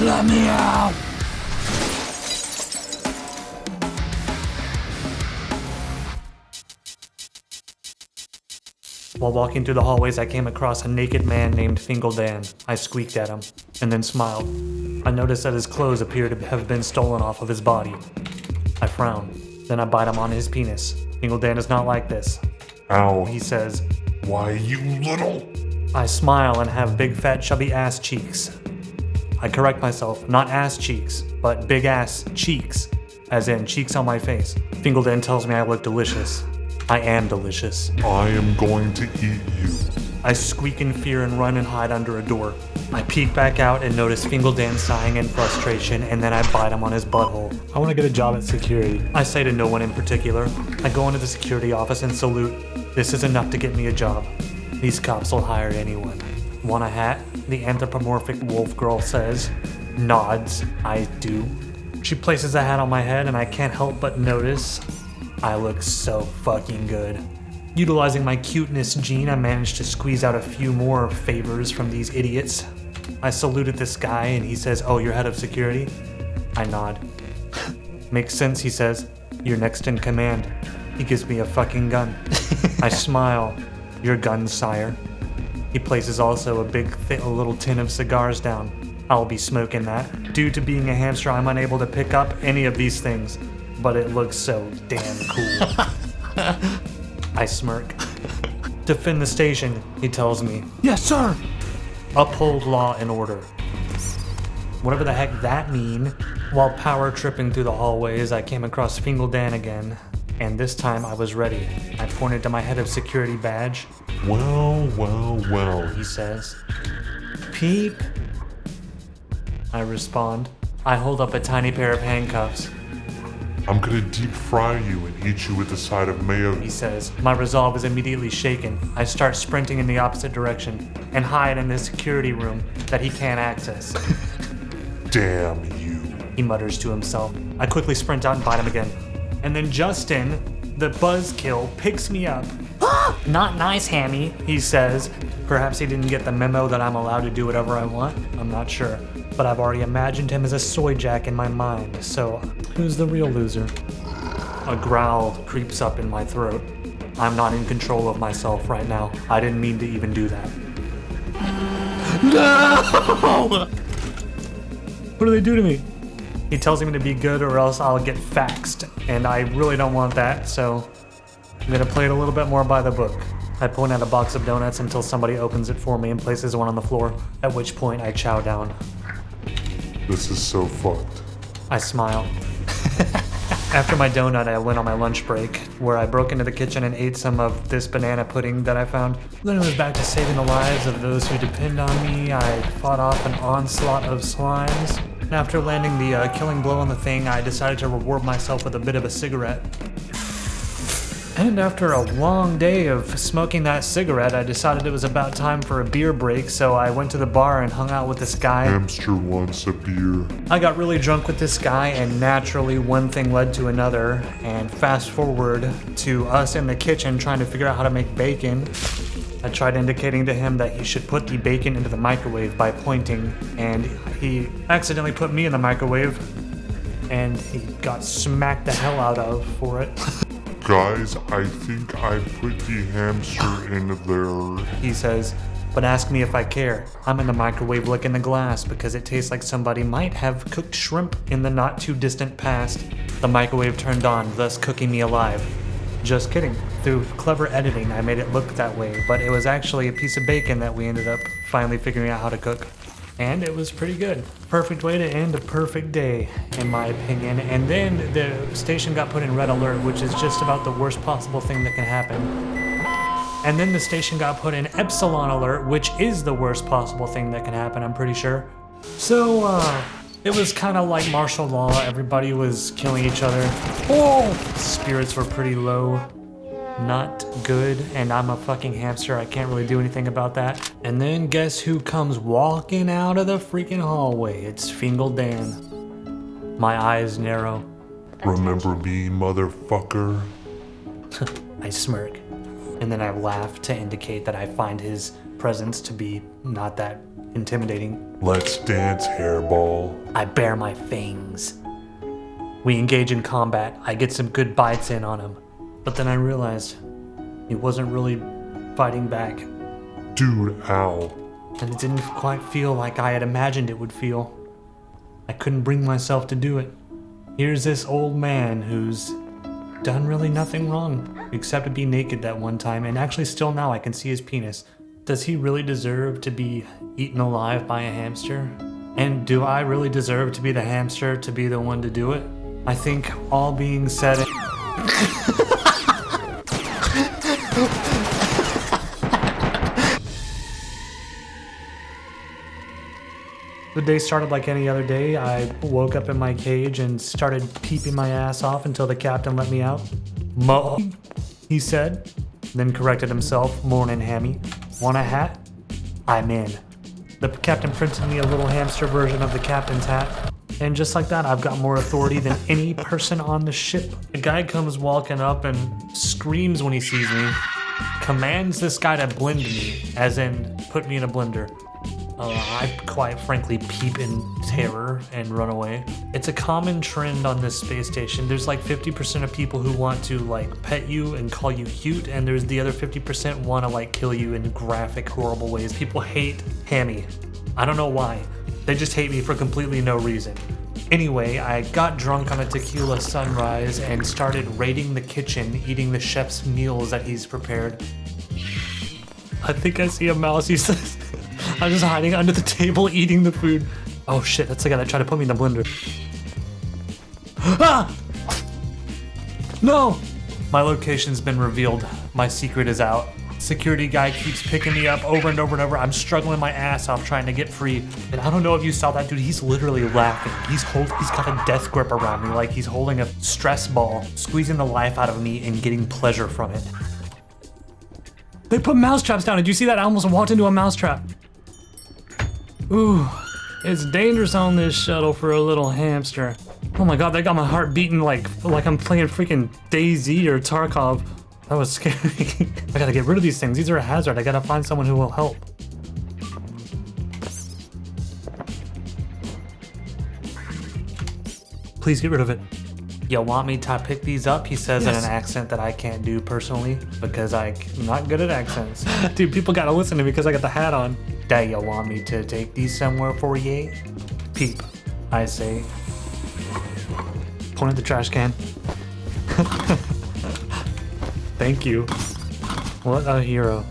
Let me out! While walking through the hallways, I came across a naked man named Fingle Dan. I squeaked at him, and then smiled. I noticed that his clothes appeared to have been stolen off of his body. I frowned. Then I bite him on his penis. Fingle Dan is not like this. Ow. He says, Why, you little... I smile and have big fat chubby ass cheeks. I correct myself, not ass cheeks, but big ass cheeks, as in cheeks on my face. Fingle Dan tells me I look delicious. I am delicious. I am going to eat you. I squeak in fear and run and hide under a door. I peek back out and notice Fingle Dan sighing in frustration, and then I bite him on his butthole. I want to get a job at security. I say to no one in particular. I go into the security office and salute. This is enough to get me a job. These cops will hire anyone. Want a hat? The anthropomorphic wolf girl says. Nods. I do. She places a hat on my head and I can't help but notice I look so fucking good. Utilizing my cuteness gene, I managed to squeeze out a few more favors from these idiots. I saluted this guy and he says, "Oh, you're head of security?" I nod. "Makes sense," he says. "You're next in command." He gives me a fucking gun. I smile. "Your gun, sire." He places also a little tin of cigars down. I'll be smoking that. Due to being a hamster, I'm unable to pick up any of these things, but it looks so damn cool. I smirk. "Defend the station," he tells me. Yes, sir! "Uphold law and order." Whatever the heck that mean. While power tripping through the hallways, I came across Fingle Dan again, and this time I was ready. I pointed to my head of security badge. Well, He says. "Peep." I respond. I hold up a tiny pair of handcuffs. I'm gonna deep fry you and eat you with a side of mayo. He says. My resolve is immediately shaken. I start sprinting in the opposite direction and hide in the security room that he can't access. Damn you. He mutters to himself. I quickly sprint out and bite him again. And then Justin, the buzzkill, picks me up. "Not nice, Hammy," he says. Perhaps he didn't get the memo that I'm allowed to do whatever I want. I'm not sure. But I've already imagined him as a soy jack in my mind, so who's the real loser? A growl creeps up in my throat. I'm not in control of myself right now. I didn't mean to even do that. No! What do they do to me? He tells me to be good or else I'll get faxed, and I really don't want that, so I'm gonna play it a little bit more by the book. I point out a box of donuts until somebody opens it for me and places one on the floor, at which point I chow down. This is so fucked. I smile. After my donut, I went on my lunch break, where I broke into the kitchen and ate some of this banana pudding that I found. Then it was back to saving the lives of those who depend on me. I fought off an onslaught of slimes. And after landing the killing blow on the thing, I decided to reward myself with a bit of a cigarette. And after a long day of smoking that cigarette, I decided it was about time for a beer break, so I went to the bar and hung out with this guy. Hamster wants a beer. I got really drunk with this guy, and naturally one thing led to another, and fast forward to us in the kitchen trying to figure out how to make bacon. I tried indicating to him that he should put the bacon into the microwave by pointing, and he accidentally put me in the microwave, and he got smacked the hell out of for it. Guys, I think I put the hamster in there. He says, but ask me if I care. I'm in the microwave licking the glass because it tastes like somebody might have cooked shrimp in the not too distant past. The microwave turned on, thus cooking me alive. Just kidding. Through clever editing, I made it look that way, but it was actually a piece of bacon that we ended up finally figuring out how to cook. And it was pretty good. Perfect way to end a perfect day, in my opinion. And then the station got put in red alert, which is just about the worst possible thing that can happen. And then the station got put in epsilon alert, which is the worst possible thing that can happen, I'm pretty sure. So, it was kind of like martial law. Everybody was killing each other. Oh! Spirits were pretty low. Not good, and I'm a fucking hamster. I can't really do anything about that. And then guess who comes walking out of the freaking hallway? It's Fingle Dan. My eyes narrow. Remember me, motherfucker? I smirk, and then I laugh to indicate that I find his presence to be not that intimidating. Let's dance, hairball. I bare my fangs. We engage in combat. I get some good bites in on him. But then I realized he wasn't really fighting back. Dude, ow. And it didn't quite feel like I had imagined it would feel. I couldn't bring myself to do it. Here's this old man who's done really nothing wrong, except to be naked that one time, and actually still now I can see his penis. Does he really deserve to be eaten alive by a hamster? And do I really deserve to be the hamster, to be the one to do it? I think all being said... The day started like any other day. I woke up in my cage and started peeping my ass off until the captain let me out. "Mo," he said, then corrected himself. "Morning, Hammy. Want a hat? I'm in." The captain printed me a little hamster version of the captain's hat. And just like that, I've got more authority than any person on the ship. A guy comes walking up and screams when he sees me, commands this guy to blend me, as in put me in a blender. I quite frankly peep in terror and run away. It's a common trend on this space station. There's like 50% of people who want to like pet you and call you cute, and there's the other 50% want to like kill you in graphic, horrible ways. People hate Hammy. I don't know why. They just hate me for completely no reason. Anyway, I got drunk on a tequila sunrise and started raiding the kitchen, eating the chef's meals that he's prepared. I think I see a mouse, he says. I'm just hiding under the table eating the food. Oh shit, that's the guy that tried to put me in the blender. Ah! No! My location's been revealed. My secret is out. Security guy keeps picking me up over and over and over. I'm struggling my ass off trying to get free. And I don't know if you saw that dude, he's literally laughing. He's got a death grip around me like he's holding a stress ball, squeezing the life out of me and getting pleasure from it. They put mousetraps down. Did you see that? I almost walked into a mousetrap. Ooh, it's dangerous on this shuttle for a little hamster. Oh my god, that got my heart beating like I'm playing freaking DayZ or Tarkov. That was scary. I gotta get rid of these things. These are a hazard. I gotta find someone who will help. Please get rid of it. You want me to pick these up? He says in an accent that I can't do personally because I'm not good at accents. Dude, people gotta listen to me because I got the hat on. Do you want me to take these somewhere for you? Peep, I say. Point at the trash can. Thank you. What a hero.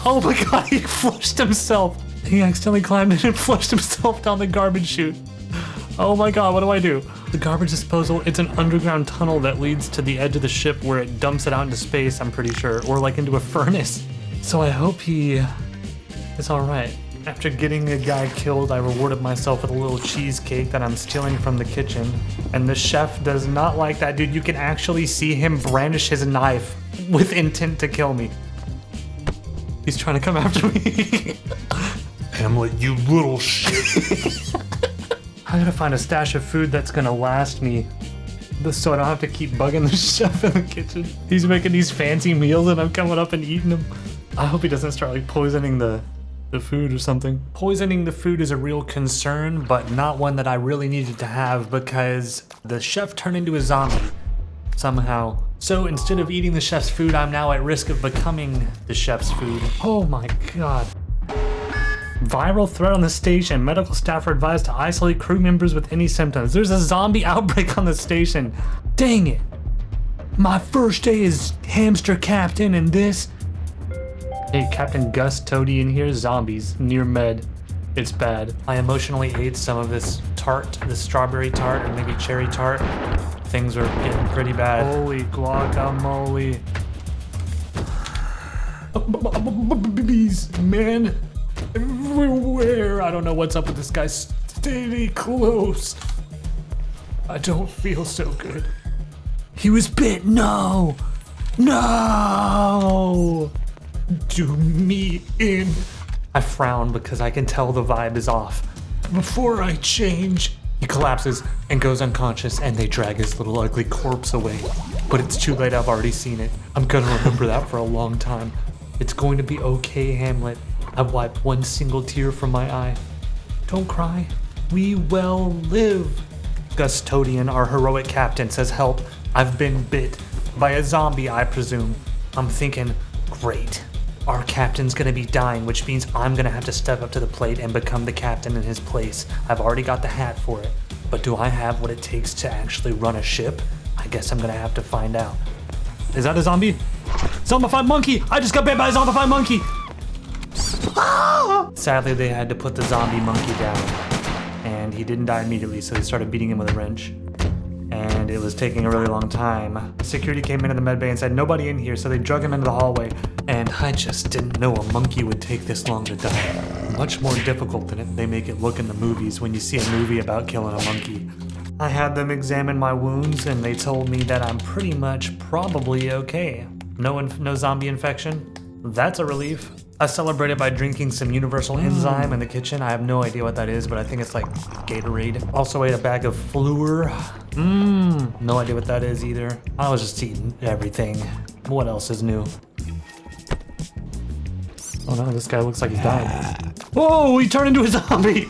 Oh my god, he flushed himself. He accidentally climbed in and flushed himself down the garbage chute. Oh my god, what do I do? The garbage disposal, it's an underground tunnel that leads to the edge of the ship where it dumps it out into space, I'm pretty sure. Or like into a furnace. So I hope he is alright. After getting a guy killed, I rewarded myself with a little cheesecake that I'm stealing from the kitchen. And the chef does not like that, dude. You can actually see him brandish his knife with intent to kill me. He's trying to come after me. Hamlet, you little shit. I gotta find a stash of food that's gonna last me, so I don't have to keep bugging the chef in the kitchen. He's making these fancy meals and I'm coming up and eating them. I hope he doesn't start like poisoning the food or something. Poisoning the food is a real concern, but not one that I really needed to have because the chef turned into a zombie somehow. So instead of eating the chef's food, I'm now at risk of becoming the chef's food. Oh my god. Viral threat on the station. Medical staff are advised to isolate crew members with any symptoms. There's a zombie outbreak on the station. Dang it. My first day as hamster captain and this. Hey, Captain Gus Toady in here. Zombies near med. It's bad. I emotionally ate some of this tart, this strawberry tart or maybe cherry tart. Things are getting pretty bad. Holy guacamole. Bees, man. Everywhere. I don't know what's up with this guy. Stay close. I don't feel so good. He was bit. No. No. Do me in. I frown because I can tell the vibe is off. Before I change. He collapses and goes unconscious and they drag his little ugly corpse away. But it's too late, I've already seen it. I'm gonna remember that for a long time. It's going to be okay, Hamlet. I've wiped one single tear from my eye. Don't cry. We will live. Custodian, our heroic captain, says help. I've been bit. By a zombie, I presume. I'm thinking, great. Our captain's gonna be dying, which means I'm gonna have to step up to the plate and become the captain in his place. I've already got the hat for it. But do I have what it takes to actually run a ship? I guess I'm gonna have to find out. Is that a zombie? Zombified monkey! I just got bit by a zombified monkey! Ah! Sadly, they had to put the zombie monkey down. And he didn't die immediately, so they started beating him with a wrench. And it was taking a really long time. Security came into the medbay and said, nobody in here, so they drug him into the hallway. And I just didn't know a monkey would take this long to die. Much more difficult than they make it look in the movies when you see a movie about killing a monkey. I had them examine my wounds and they told me that I'm pretty much probably okay. No zombie infection. That's a relief. I celebrated by drinking some universal enzyme in the kitchen. I have no idea what that is, but I think it's like Gatorade. Also ate a bag of Fluor. No idea what that is either. I was just eating everything. What else is new? Oh no, this guy looks like he's died. Whoa, he turned into a zombie!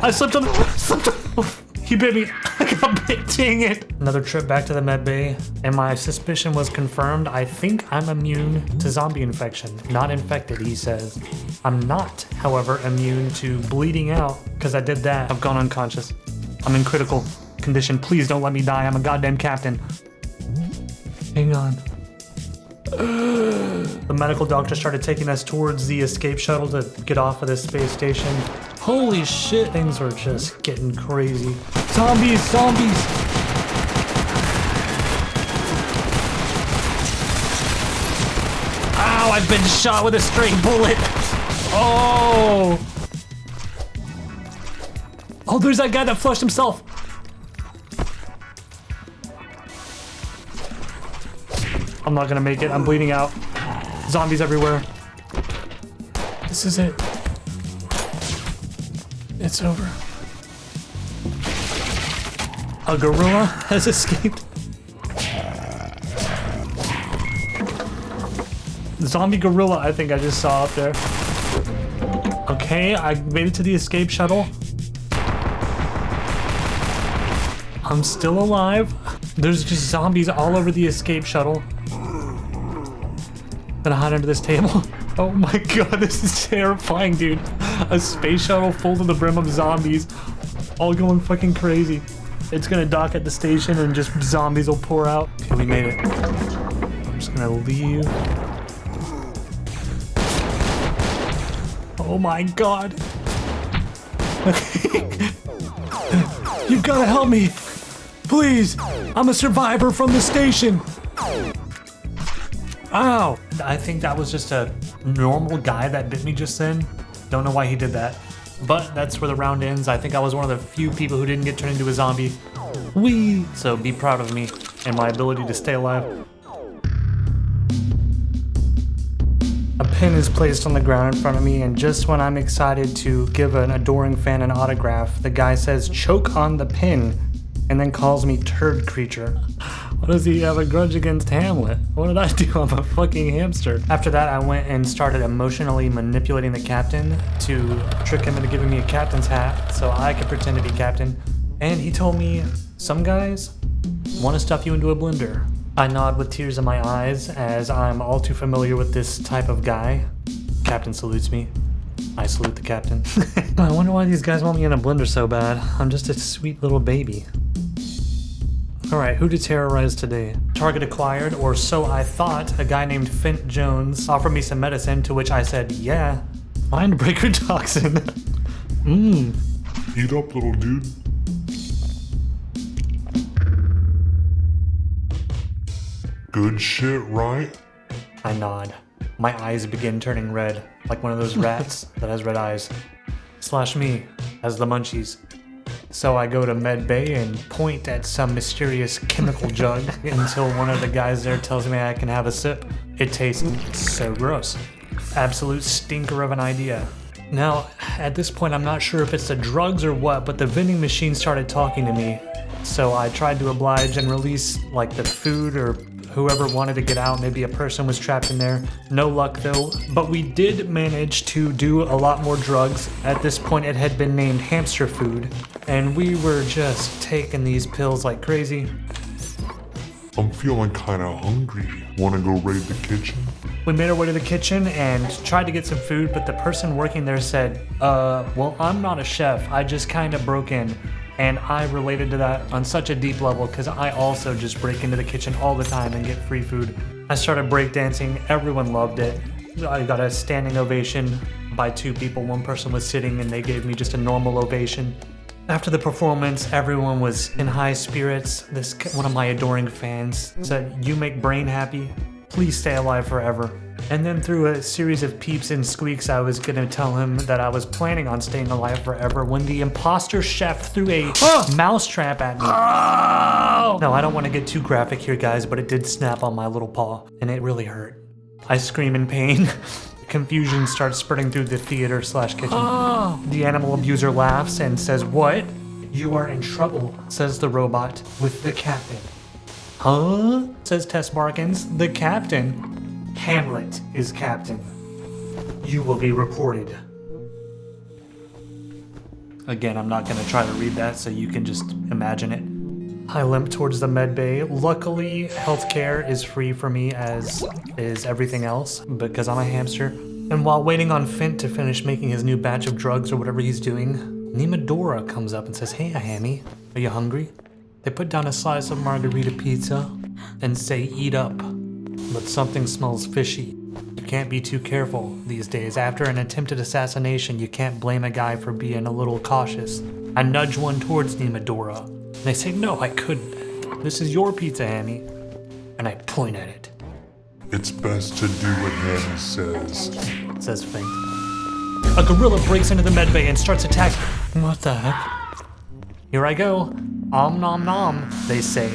I slipped on the... He bit me. I got bit, dang it. Another trip back to the med bay, and my suspicion was confirmed. I think I'm immune to zombie infection. Not infected, he says. I'm not, however, immune to bleeding out, because I did that. I've gone unconscious. I'm in critical condition. Please don't let me die. I'm a goddamn captain. Hang on. The medical doctor started taking us towards the escape shuttle to get off of this space station. Holy shit, things were just getting crazy. Zombies, zombies! Ow, I've been shot with a straight bullet! Oh! Oh, there's that guy that flushed himself! I'm not gonna make it, I'm bleeding out. Zombies everywhere. This is it. It's over. A gorilla has escaped. Zombie gorilla, I think I just saw up there. Okay, I made it to the escape shuttle. I'm still alive. There's just zombies all over the escape shuttle. Gonna hide under this table. Oh my god, this is terrifying, dude. A space shuttle full to the brim of zombies, all going fucking crazy. It's gonna dock at the station and just zombies will pour out. Okay, we made it. I'm just gonna leave. Oh my god. You've gotta help me. Please, I'm a survivor from the station. Ow! I think that was just a normal guy that bit me just then. Don't know why he did that. But that's where the round ends. I think I was one of the few people who didn't get turned into a zombie. Whee! So be proud of me and my ability to stay alive. A pin is placed on the ground in front of me, and just when I'm excited to give an adoring fan an autograph, the guy says, "Choke on the pin," and then calls me turd creature. What does he have a grudge against Hamlet? What did I do? I'm a fucking hamster. After that, I went and started emotionally manipulating the captain to trick him into giving me a captain's hat so I could pretend to be captain. And he told me, some guys want to stuff you into a blender. I nod with tears in my eyes as I'm all too familiar with this type of guy. Captain salutes me. I salute the captain. I wonder why these guys want me in a blender so bad. I'm just a sweet little baby. Alright, who to terrorize today? Target acquired, or so I thought. A guy named Fint Jones offered me some medicine, to which I said, yeah. Mindbreaker toxin. Eat up, little dude. Good shit, right? I nod. My eyes begin turning red, like one of those rats that has red eyes. Slash me, as the munchies. So I go to med bay and point at some mysterious chemical jug until one of the guys there tells me I can have a sip. It tastes so gross. Absolute stinker of an idea. Now, at this point, I'm not sure if it's the drugs or what, but the vending machine started talking to me. So I tried to oblige and release like the food or whoever wanted to get out. Maybe a person was trapped in there. No luck though, but we did manage to do a lot more drugs. At this point it had been named hamster food, and we were just taking these pills like crazy. I'm feeling kinda hungry. Wanna go raid the kitchen? We made our way to the kitchen and tried to get some food, but the person working there said, well, I'm not a chef, I just kind of broke in. And I related to that on such a deep level because I also just break into the kitchen all the time and get free food. I started breakdancing, everyone loved it. I got a standing ovation by 2 people. One person was sitting and they gave me just a normal ovation. After the performance, everyone was in high spirits. One of my adoring fans said, "You make Brain happy. Please stay alive forever." And then through a series of peeps and squeaks, I was gonna tell him that I was planning on staying alive forever when the imposter chef threw a mousetrap at me. Oh! No, I don't want to get too graphic here, guys, but it did snap on my little paw, and it really hurt. I scream in pain. Confusion starts spreading through the theater/kitchen. The animal abuser laughs and says, "What? You are in trouble," says the robot, "with the captain." "Huh?" says Tess Barkins. "The captain? Hamlet is captain. You will be reported." Again, I'm not gonna try to read that, so you can just imagine it. I limp towards the med bay. Luckily, healthcare is free for me, as is everything else, because I'm a hamster. And while waiting on Fint to finish making his new batch of drugs or whatever he's doing, Nemadora comes up and says, "Hey, Hammy, are you hungry?" They put down a slice of margarita pizza and say, "Eat up." But something smells fishy. You can't be too careful these days. After an attempted assassination, you can't blame a guy for being a little cautious. I nudge one towards Nemadora. They say, "No, I couldn't. This is your pizza, Hammy." And I point at it. It's best to do what Hammy says Fink. A gorilla breaks into the medbay and starts attacking. What the heck? Here I go. Om nom nom, they say.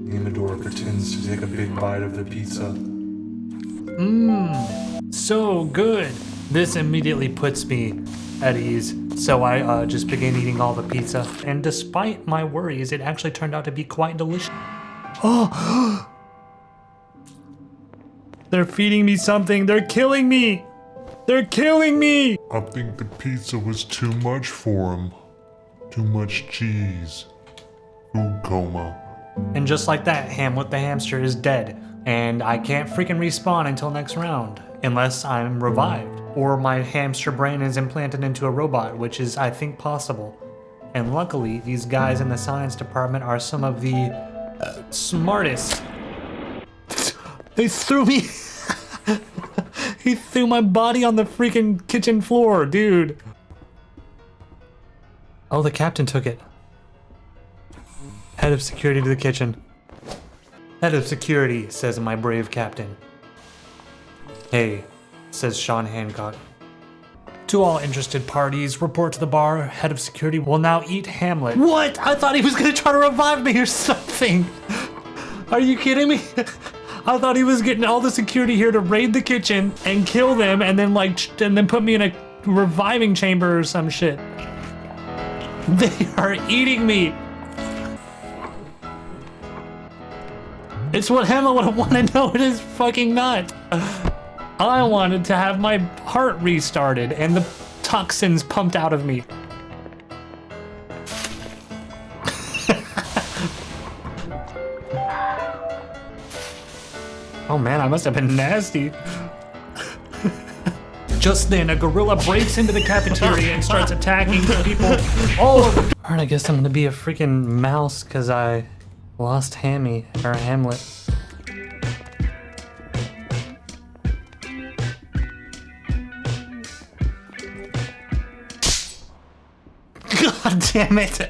Nemadora pretends to take a big bite of the pizza. So good. This immediately puts me at ease. So I just began eating all the pizza. And despite my worries, it actually turned out to be quite delicious. Oh! They're feeding me something. They're killing me. They're killing me. I think the pizza was too much for him. Too much cheese. Food coma. And just like that, Hamlet the hamster is dead. And I can't freaking respawn until next round. Unless I'm revived. Or my hamster brain is implanted into a robot, which is, I think, possible. And luckily, these guys in the science department are some of the smartest. They threw me. He threw my body on the freaking kitchen floor, dude. Oh, the captain took it. Head of security to the kitchen. Head of security, says my brave captain. Hey, says Sean Hancock. To all interested parties, report to the bar. Head of security will now eat Hamlet. What? I thought he was gonna try to revive me or something. Are you kidding me? I thought he was getting all the security here to raid the kitchen and kill them and then put me in a reviving chamber or some shit. They are eating me. It's what Hamlet would want to know. It is fucking not. I wanted to have my heart restarted and the toxins pumped out of me. Oh man, I must have been nasty. Just then, a gorilla breaks into the cafeteria and starts attacking people all over. Alright, I guess I'm gonna be a freaking mouse because I lost Hammy, or Hamlet. God damn it.